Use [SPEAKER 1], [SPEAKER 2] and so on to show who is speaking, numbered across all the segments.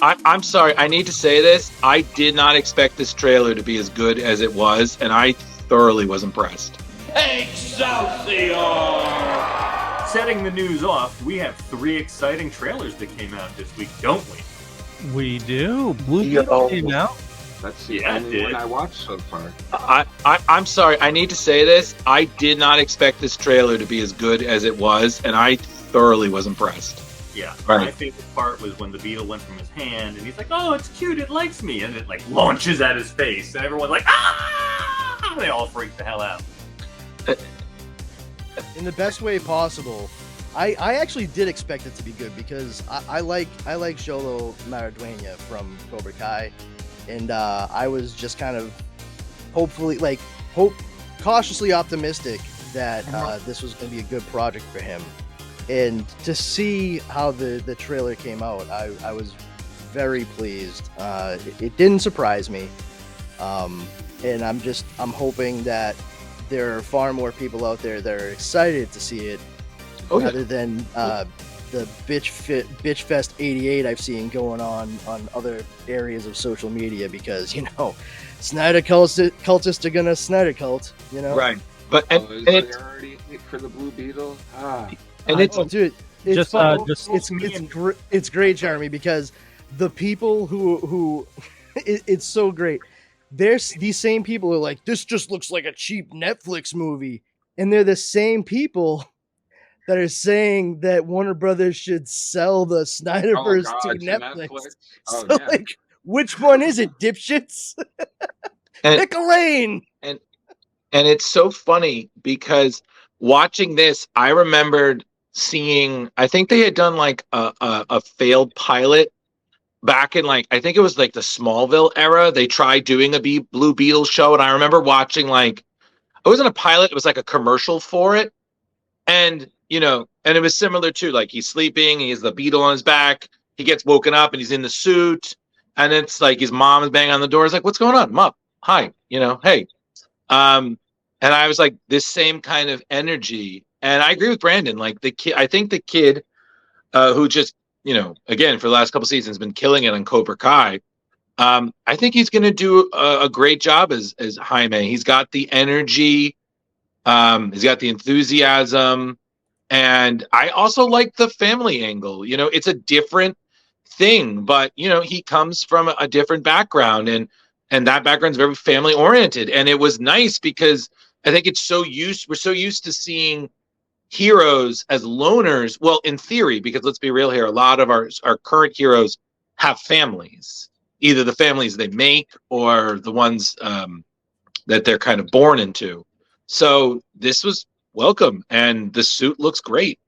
[SPEAKER 1] I'm sorry. I need to say this. I did not expect this trailer to be as good as it was, and I thoroughly was impressed.
[SPEAKER 2] Excelsior! Setting the news off, we have 3 exciting trailers that came out this week, don't we?
[SPEAKER 3] We do. Blue Beetle came out.
[SPEAKER 4] That's the
[SPEAKER 2] Yeah, it
[SPEAKER 4] only
[SPEAKER 2] did.
[SPEAKER 4] one I watched so far.
[SPEAKER 1] I'm sorry. I need to say this. I did not expect this trailer to be as good as it was, and I thoroughly was impressed.
[SPEAKER 2] Yeah,
[SPEAKER 1] Right.
[SPEAKER 2] my favorite part was when the beetle went from his hand, and he's like, "Oh, it's cute, it likes me," and it like launches at his face, and everyone's like, "Ah!" They all freak the hell out.
[SPEAKER 5] In the best way possible. I actually did expect it to be good because I like Xolo Maridueña from Cobra Kai, and I was just kind of cautiously optimistic that this was going to be a good project for him. And to see how the trailer came out, I was very pleased. It didn't surprise me, and I'm hoping that there are far more people out there that are excited to see it, rather than the bitch fest 88 I've seen going on other areas of social media, because Snyder cultists are gonna Snyder cult,
[SPEAKER 1] Right. But
[SPEAKER 4] Is there already for the Blue Beetle?
[SPEAKER 1] and it's
[SPEAKER 5] dude, it's
[SPEAKER 3] Just
[SPEAKER 5] it's great, Jeremy, because the people who it's so great. There's these same people who are like, this just looks like a cheap Netflix movie, and they're the same people that are saying that Warner Brothers should sell the Snyderverse to Netflix.
[SPEAKER 4] Oh,
[SPEAKER 5] So,
[SPEAKER 4] yeah.
[SPEAKER 5] which one is it, dipshits? Pick a lane.
[SPEAKER 1] and it's so funny because watching this, I remembered seeing. I think they had done like a failed pilot back in I think it was like the Smallville era. They tried doing a Blue Beetle show, and I remember watching it wasn't a pilot, it was like a commercial for it. And and it was similar to he's sleeping, he has the beetle on his back, he gets woken up and he's in the suit, and it's like his mom is banging on the door. It's like, what's going on? I'm up. Hi, hey. And I was like, this same kind of energy. And I agree with Brandon. The kid, I think the kid who just again, for the last couple seasons, been killing it on Cobra Kai. I think he's going to do a great job as Jaime. He's got the energy, he's got the enthusiasm, and I also like the family angle. It's a different thing, but he comes from a different background, and that background's very family oriented. And it was nice because I think we're so used to seeing heroes as loners. Well, in theory, because let's be real here, a lot of our current heroes have families, either the families they make or the ones that they're kind of born into. So this was welcome, and the suit looks great.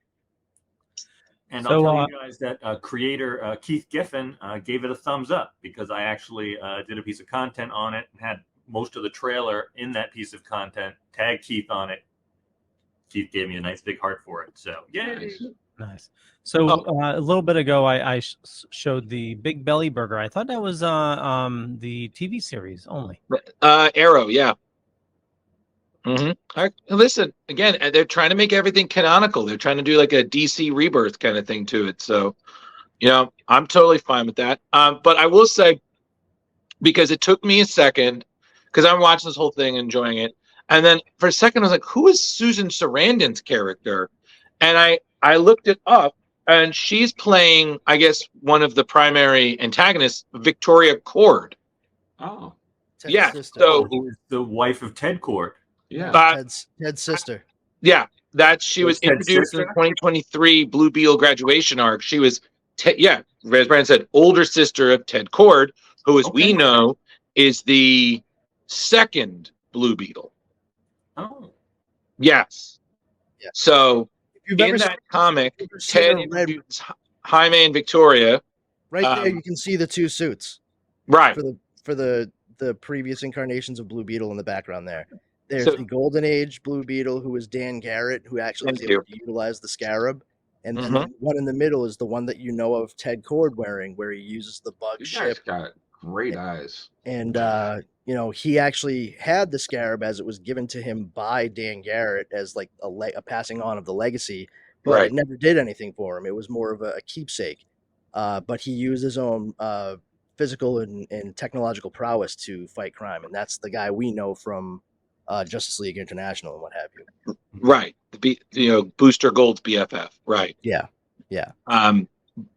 [SPEAKER 2] And I'll tell you guys that creator Keith Giffen gave it a thumbs up, because I actually did a piece of content on it and had most of the trailer in that piece of content, tagged Keith on it. Keith gave me a nice big heart for it. So, yay.
[SPEAKER 3] Nice. So a little bit ago, I showed the Big Belly Burger. I thought that was the TV series only.
[SPEAKER 1] Arrow, yeah. Listen, again, they're trying to make everything canonical. They're trying to do like a DC Rebirth kind of thing to it. So, I'm totally fine with that. But I will say, because it took me a second, because I'm watching this whole thing, enjoying it, and then for a second I was like, who is Susan Sarandon's character? And I looked it up, and she's playing, I guess, one of the primary antagonists, Victoria Cord.
[SPEAKER 4] Oh,
[SPEAKER 1] yeah.
[SPEAKER 5] Sister.
[SPEAKER 1] So
[SPEAKER 2] who is the wife of Ted Cord?
[SPEAKER 4] yeah.
[SPEAKER 5] Ted's sister.
[SPEAKER 1] Yeah, that she was
[SPEAKER 2] Ted's
[SPEAKER 1] introduced in
[SPEAKER 2] sister?
[SPEAKER 1] the 2023 Blue Beetle graduation arc. She was, as Brandon said, older sister of Ted Cord, who, as we know, is the second Blue Beetle.
[SPEAKER 2] Oh.
[SPEAKER 1] Yes.
[SPEAKER 5] Yeah.
[SPEAKER 1] So
[SPEAKER 5] If you've
[SPEAKER 1] in
[SPEAKER 5] ever
[SPEAKER 1] that comic,
[SPEAKER 5] seen
[SPEAKER 1] Ted
[SPEAKER 5] a red-
[SPEAKER 1] introduces Jaime and Victoria.
[SPEAKER 5] right there, you can see the two suits
[SPEAKER 1] Right.
[SPEAKER 5] for the previous incarnations of Blue Beetle in the background there. There's
[SPEAKER 1] So-
[SPEAKER 5] the Golden Age Blue Beetle, who was Dan Garrett, who actually was
[SPEAKER 1] Thank
[SPEAKER 5] able to utilize the scarab. And then the one in the middle is the one that you know of Ted Cord wearing, where he uses the bug
[SPEAKER 4] You guys
[SPEAKER 5] ship.
[SPEAKER 4] got great eyes.
[SPEAKER 5] And he actually had the scarab as it was given to him by Dan Garrett as like a passing on of the legacy, but
[SPEAKER 1] Right.
[SPEAKER 5] it never did anything for him. It was more of a keepsake. but he used his own physical and technological prowess to fight crime, and that's the guy we know from Justice League International and what have you.
[SPEAKER 1] Right. Booster Gold's BFF. Right.
[SPEAKER 5] Yeah.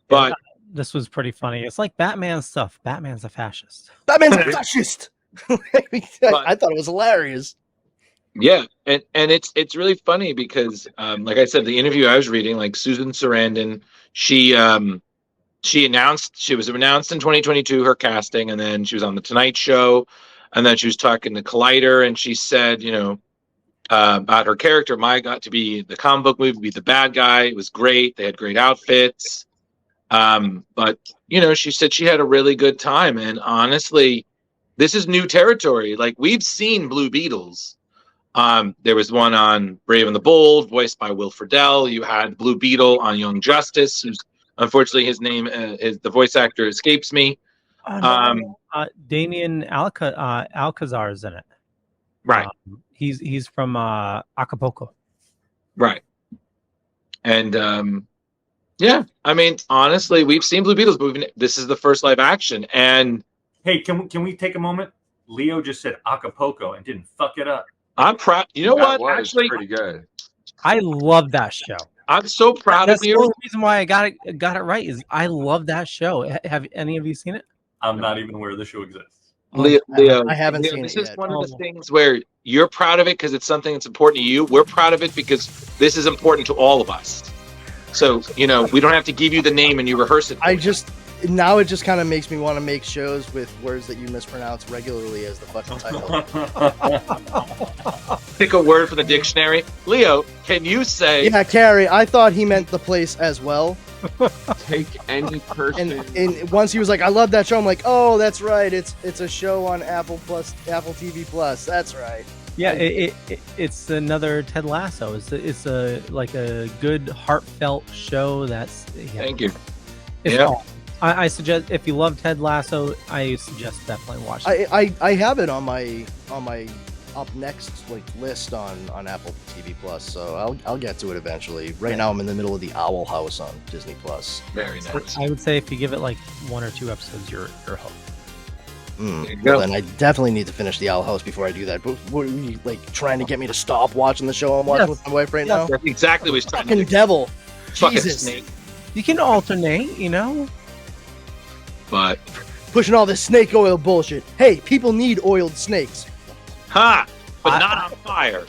[SPEAKER 1] But
[SPEAKER 3] this was pretty funny. It's like Batman stuff. Batman's a fascist.
[SPEAKER 5] Batman's a fascist. I thought it was hilarious.
[SPEAKER 1] yeah, and it's really funny because like I said, the interview I was reading, like Susan Sarandon, she was announced in 2022 her casting, and then she was on the Tonight Show, and then she was talking to Collider, and she said, about her character, Maya got to be the comic book movie, be the bad guy. It was great. They had great outfits. But she said she had a really good time. And honestly, this is new territory. Like, we've seen Blue Beetles. There was one on Brave and the Bold, voiced by Will Friedle. You had Blue Beetle on Young Justice, who's unfortunately his name is the voice actor escapes me.
[SPEAKER 3] Damien Alcazar is in it.
[SPEAKER 1] Right.
[SPEAKER 3] He's from Acapulco.
[SPEAKER 1] Right. And yeah, I mean, honestly, we've seen Blue Beetles, but this is the first live action. And
[SPEAKER 2] hey, can we take a moment? Leo just said Acapulco and didn't fuck it up.
[SPEAKER 1] I'm proud. You know
[SPEAKER 4] That
[SPEAKER 1] what?
[SPEAKER 4] was
[SPEAKER 1] Actually,
[SPEAKER 4] pretty good.
[SPEAKER 3] I love that show.
[SPEAKER 1] I'm so proud
[SPEAKER 3] That's
[SPEAKER 1] of
[SPEAKER 3] the
[SPEAKER 1] you.
[SPEAKER 3] only reason why I got it right is I love that show. Have any of you seen it?
[SPEAKER 2] I'm not even aware the show exists.
[SPEAKER 1] Leo,
[SPEAKER 5] I haven't
[SPEAKER 1] Leo,
[SPEAKER 5] seen
[SPEAKER 1] this
[SPEAKER 5] it
[SPEAKER 1] is
[SPEAKER 5] yet.
[SPEAKER 1] one of the things where you're proud of it because it's something that's important to you. We're proud of it because this is important to all of us. So, we don't have to give you the name and you rehearse it.
[SPEAKER 5] Now it just kind of makes me want to make shows with words that you mispronounce regularly as the fucking title.
[SPEAKER 1] Pick a word from the dictionary. Leo, can you say?
[SPEAKER 5] Yeah, Carrie, I thought he meant the place as well.
[SPEAKER 4] Take any person.
[SPEAKER 5] And once he was like, I love that show, I'm like, oh, that's right. It's a show on Apple TV Plus. That's right.
[SPEAKER 3] Yeah, it's another Ted Lasso. It's a good heartfelt show.
[SPEAKER 1] Thank you.
[SPEAKER 3] Yeah. I suggest if you love Ted Lasso, I suggest definitely watch it.
[SPEAKER 5] I have it on my up next list on Apple TV Plus, so I'll get to it eventually. Right now I'm in the middle of the Owl House on Disney Plus.
[SPEAKER 1] Very nice.
[SPEAKER 3] I would say if you give it 1 or 2 episodes, you're hooked.
[SPEAKER 5] Well, then I definitely need to finish the Owl House before I do that. But what are you trying to get me to stop watching the show I'm watching with my wife right now?
[SPEAKER 1] That's exactly what he's trying to
[SPEAKER 5] Fucking
[SPEAKER 1] do.
[SPEAKER 5] devil.
[SPEAKER 1] Fucking
[SPEAKER 5] Jesus.
[SPEAKER 1] snake.
[SPEAKER 3] You can alternate,
[SPEAKER 1] But
[SPEAKER 5] Pushing all this snake oil bullshit. Hey, people need oiled snakes.
[SPEAKER 1] but not on fire.